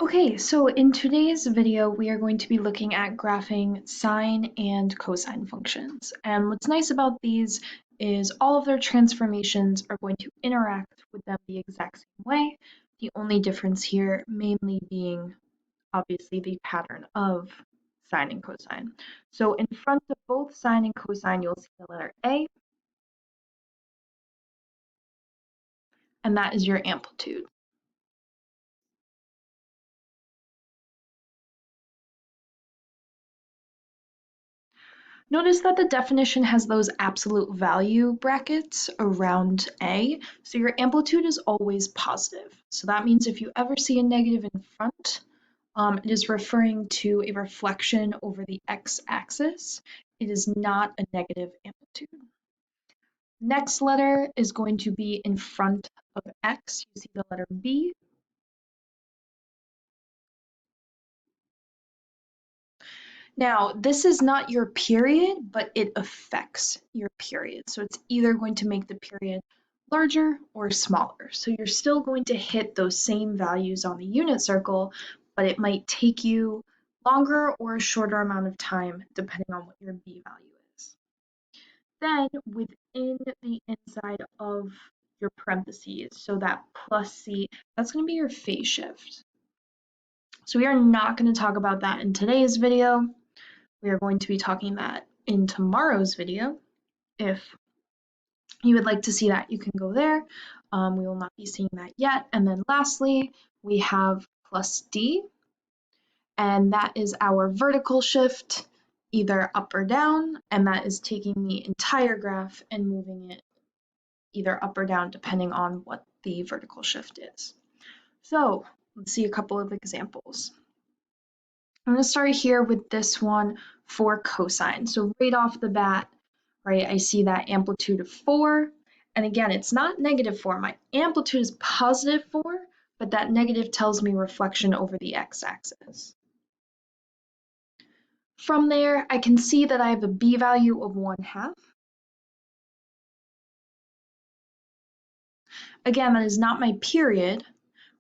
Okay, so in today's video, we are going to be looking at graphing sine and cosine functions. And what's nice about these is all of their transformations are going to interact with them the exact same way. The only difference here mainly being obviously the pattern of sine and cosine. So in front of both sine and cosine, you'll see the letter A, and that is your amplitude. Notice that the definition has those absolute value brackets around A, so your amplitude is always positive. So that means if you ever see a negative in front, it is referring to a reflection over the x-axis. It is not a negative amplitude. Next letter is going to be in front of x. You see the letter B. Now, this is not your period, but it affects your period. So it's either going to make the period larger or smaller. So you're still going to hit those same values on the unit circle, but it might take you longer or a shorter amount of time depending on what your B value is. Then within the inside of your parentheses, so that plus C, that's going to be your phase shift. So we are not going to talk about that in today's video. We are going to be talking that in tomorrow's video. If you would like to see that, you can go there. We will not be seeing that yet. And then lastly, we have plus D, and that is our vertical shift, either up or down, and that is taking the entire graph and moving it either up or down depending on what the vertical shift is. So let's see a couple of examples. I'm going to start here with this one for cosine. So right off the bat, right, I see that amplitude of 4. And again, it's not negative 4. My amplitude is positive 4, but that negative tells me reflection over the x-axis. From there, I can see that I have a b value of 1/2. Again, that is not my period,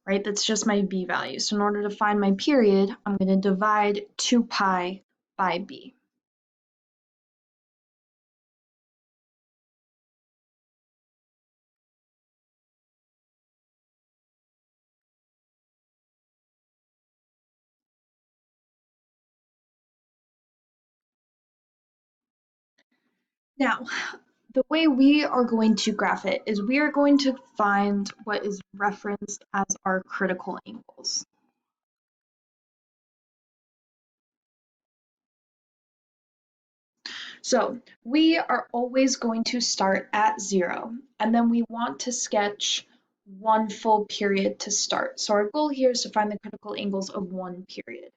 right? That's just my b value. So in order to find my period, I'm going to divide 2 pi by b. Now, the way we are going to graph it is we are going to find what is referenced as our critical angles. So we are always going to start at 0, and then we want to sketch one full period to start. So our goal here is to find the critical angles of one period.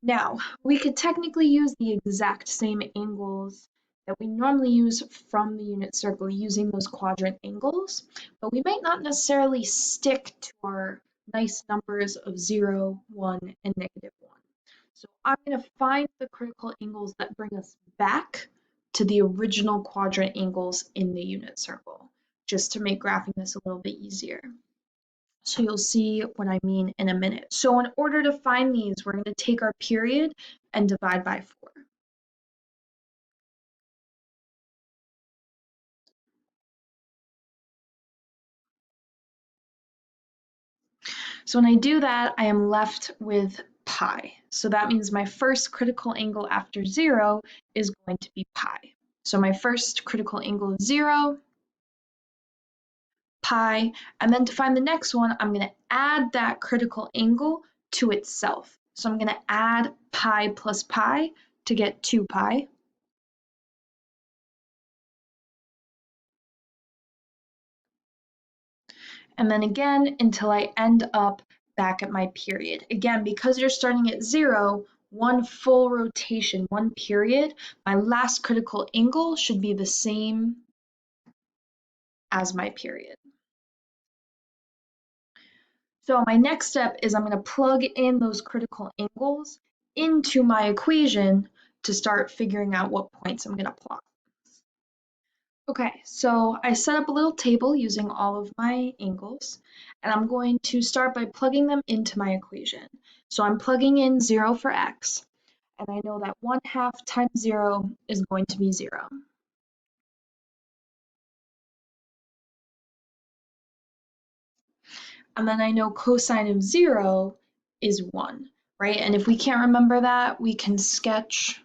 Now, we could technically use the exact same angles that we normally use from the unit circle using those quadrant angles, but we might not necessarily stick to our nice numbers of 0, 1, and -1. So I'm going to find the critical angles that bring us back to the original quadrant angles in the unit circle, just to make graphing this a little bit easier. So you'll see what I mean in a minute. So in order to find these, we're going to take our period and divide by 4. So when I do that, I am left with pi. So that means my first critical angle after 0 is going to be pi. So my first critical angle is 0, pi, and then to find the next one, I'm going to add that critical angle to itself. So I'm going to add pi plus pi to get 2 pi. And then again until I end up back at my period. Again, because you're starting at 0, one full rotation, one period, my last critical angle should be the same as my period. So my next step is I'm going to plug in those critical angles into my equation to start figuring out what points I'm going to plot. Okay, so I set up a little table using all of my angles, and I'm going to start by plugging them into my equation. So I'm plugging in 0 for x, and I know that 1/2 times 0 is going to be 0. And then I know cosine of 0 is 1, right? And if we can't remember that, we can sketch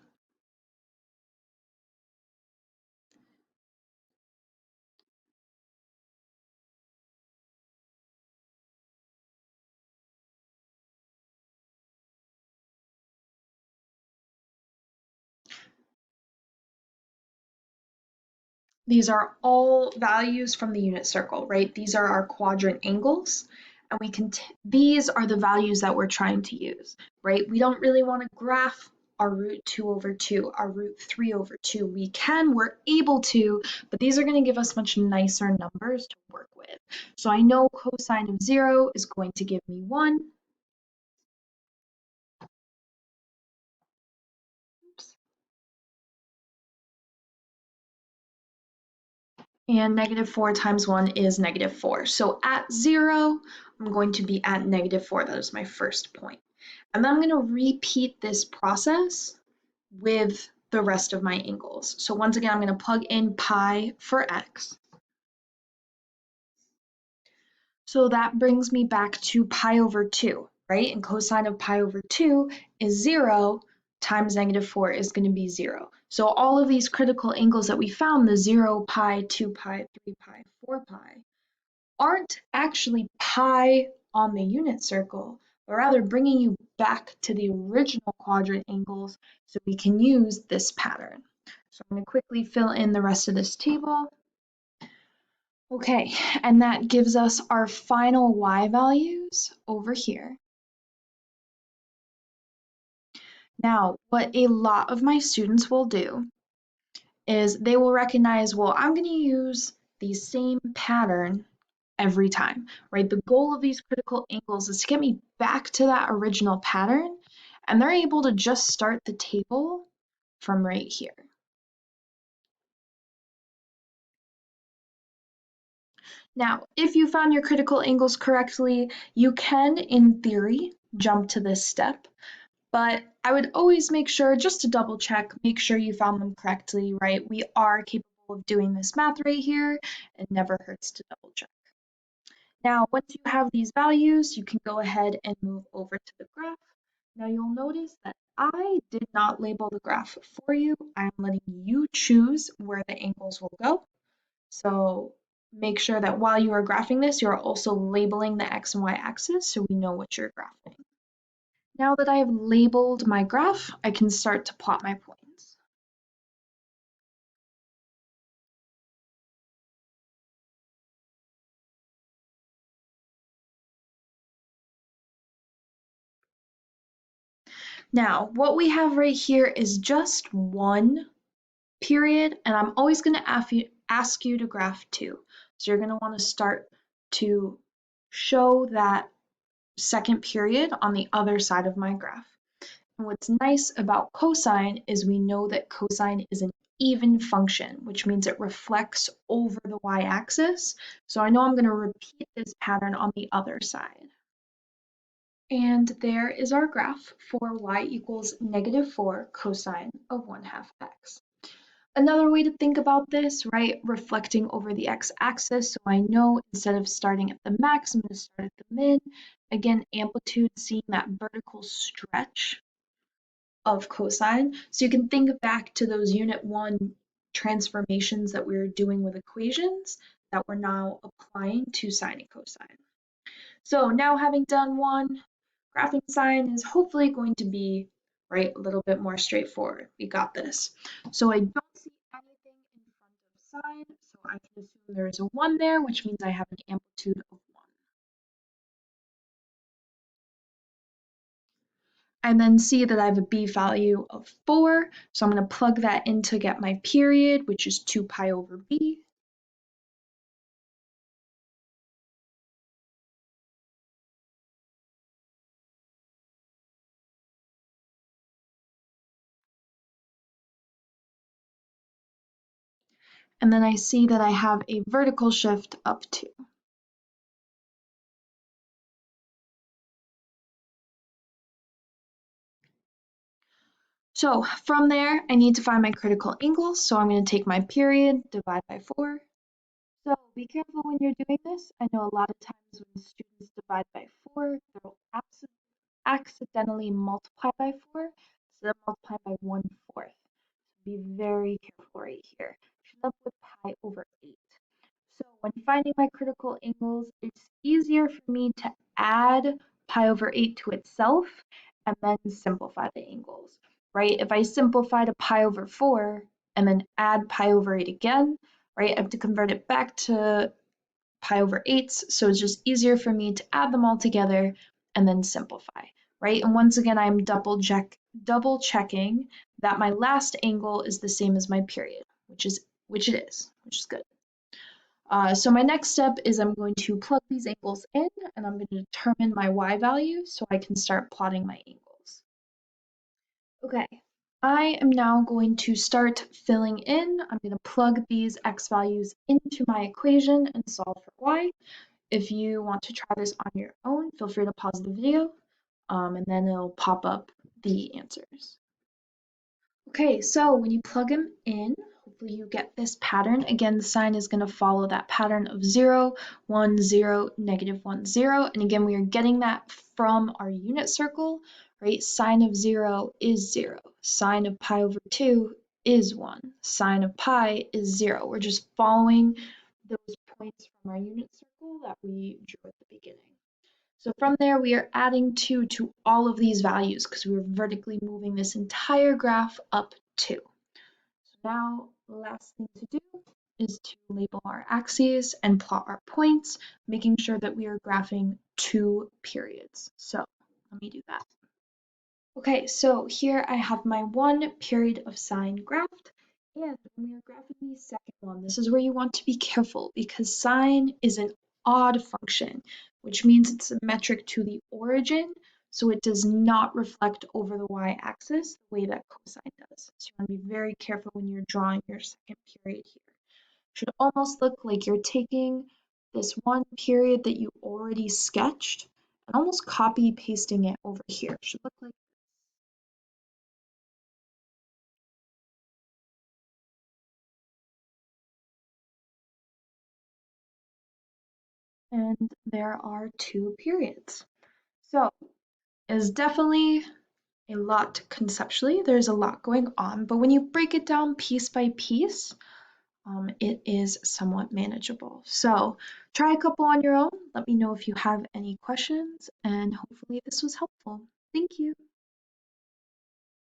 these are all values from the unit circle, right? These are our quadrant angles, and these are the values that we're trying to use, right? We don't really want to graph our root 2 over 2, our root 3 over 2. We're able to, but these are going to give us much nicer numbers to work with. So I know cosine of 0 is going to give me 1. Oops. And -4 times 1 is -4. So at 0, I'm going to be at -4. That is my first point. And then I'm going to repeat this process with the rest of my angles. So once again, I'm going to plug in pi for x. So that brings me back to pi over 2, right? And cosine of pi over 2 is 0 times -4 is going to be 0. So all of these critical angles that we found, the 0, pi, 2 pi, 3 pi, 4 pi, aren't actually pi on the unit circle, but rather bringing you back to the original quadrant angles so we can use this pattern. So I'm going to quickly fill in the rest of this table. Okay, and that gives us our final y values over here. Now, what a lot of my students will do is they will recognize, well, I'm going to use the same pattern every time, right? The goal of these critical angles is to get me back to that original pattern, and they're able to just start the table from right here. Now, if you found your critical angles correctly, you can, in theory, jump to this step, but I would always make sure, just to double check, make sure you found them correctly, right? We are capable of doing this math right here. It never hurts to double check. Now, once you have these values, you can go ahead and move over to the graph. Now you'll notice that I did not label the graph for you. I'm letting you choose where the angles will go. So make sure that while you are graphing this, you're also labeling the x and y axis so we know what you're graphing. Now that I have labeled my graph, I can start to plot my points. Now, what we have right here is just one period, and I'm always going to ask you to graph two. So you're going to want to start to show that second period on the other side of my graph. And what's nice about cosine is we know that cosine is an even function, which means it reflects over the y-axis. So I know I'm going to repeat this pattern on the other side. And there is our graph for y equals -4 cosine of 1/2 x. Another way to think about this, right, reflecting over the x-axis, so I know instead of starting at the max, I'm going to start at the min. Again, amplitude, seeing that vertical stretch of cosine. So you can think back to those unit 1 transformations that we were doing with equations that we're now applying to sine and cosine. So now having done one, graphing sine is hopefully going to be, right, a little bit more straightforward. We got this. So I don't see anything in front of sine, so I can assume there is a 1 there, which means I have an amplitude of 1. I then see that I have a b value of 4, so I'm going to plug that in to get my period, which is 2 pi over b. And then I see that I have a vertical shift up 2. So from there, I need to find my critical angle. So I'm going to take my period, divide by 4. So be careful when you're doing this. I know a lot of times when students divide by 4, they'll accidentally multiply by 4 instead of multiply by 1/4. Be very careful right here. Should end up with pi over 8. So when finding my critical angles, it's easier for me to add pi over 8 to itself and then simplify the angles, right? If I simplify to pi over 4 and then add pi over 8 again, right, I have to convert it back to pi over 8s, so it's just easier for me to add them all together and then simplify, right? And once again, I'm double checking that my last angle is the same as my period, which it is, which is good. So my next step is I'm going to plug these angles in and I'm going to determine my y value so I can start plotting my angles. Okay, I am now going to start filling in. I'm going to plug these x values into my equation and solve for y. If you want to try this on your own, feel free to pause the video and then it'll pop up the answers. Okay, so when you plug them in, hopefully you get this pattern. Again, the sign is going to follow that pattern of 0, 1, 0, negative 1, 0. And again, we are getting that from our unit circle, right? Sine of 0 is 0. Sine of pi over 2 is 1. Sine of pi is 0. We're just following those points from our unit circle that we drew at the beginning. So from there, we are adding 2 to all of these values because we were vertically moving this entire graph up 2. So now the last thing to do is to label our axes and plot our points, making sure that we are graphing 2 periods. So let me do that. Okay, so here I have my 1 period of sine graphed, and when we are graphing the second one, this is where you want to be careful because sine is an odd function, which means it's symmetric to the origin, so it does not reflect over the y-axis the way that cosine does. So you want to be very careful when you're drawing your second period here. It should almost look like you're taking this one period that you already sketched and almost copy pasting it over here. It should look like and there are 2 periods. So it's definitely a lot conceptually. There's a lot going on, but when you break it down piece by piece, it is somewhat manageable. So try a couple on your own. Let me know if you have any questions, and hopefully this was helpful. Thank you.